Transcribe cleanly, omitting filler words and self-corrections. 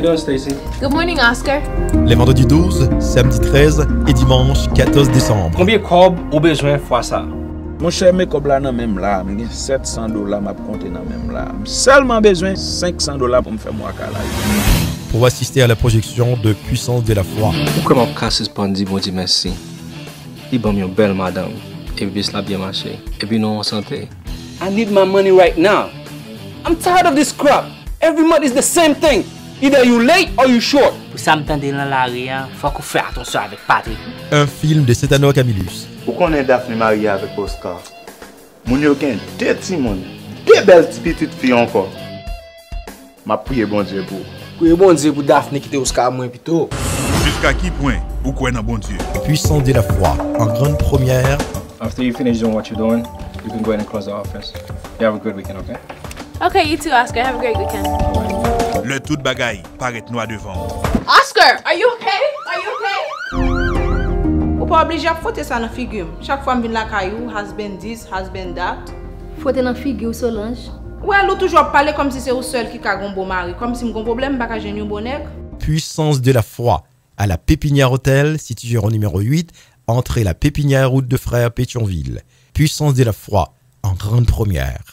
doing, Stacy? Good morning, Oscar. Les vendredis 12, samedi 13 et dimanche 14 décembre. Combien de cob ou besoin fois ça? Mon cher, mes cob là, même là, j'ai $700 m'a compté dans même là. Seulement besoin $500 pour me faire moi là. Pour assister à la projection de Puissance de la foi. Pourquoi m'a cassé ce bandit, bon Dieu merci? Il m'a mis une belle madame. Et puis cela a bien marché. Et puis nous en santé. I need my money right now. I'm tired of this crap. Every month is the same thing. Either you late or you short. Pour ça, m'tendre dans la rue, faut qu'on fasse attention avec Patrick. Un film de Cétano Camillus. Pourquoi on est Daphne mariée avec Oscar? Mon yo gen deux petits monde, deux belles petites filles encore. M'a prié bon Dieu pour. Priez bon Dieu pour Daphne quitter Oscar moins plutôt. Jusqu'à qui point ou quoi dans bon Dieu? Puissance de la foi, en grande première. After you finish doing what you're doing, you can go ahead and close the office. You have a good weekend, okay? Okay, you too, Oscar. Have a great weekend. Le tout bagaille paraît noir devant. Oscar, are you okay? Are you okay? Ou pas obligé à foutre ça dans figure. Chaque fois que je viens la caillou, has been this, has been that. Foutre dans figure Solange. Ouais, elle toujours parler comme si c'est au seul qui a un bon mari, comme si mon problème pas j'ai un bon nègre. Puissance de la foi, à la Pépinière Hôtel, situé au numéro 8, entrée la Pépinière route de Frères Pétionville. Puissance de la foi, en grande première.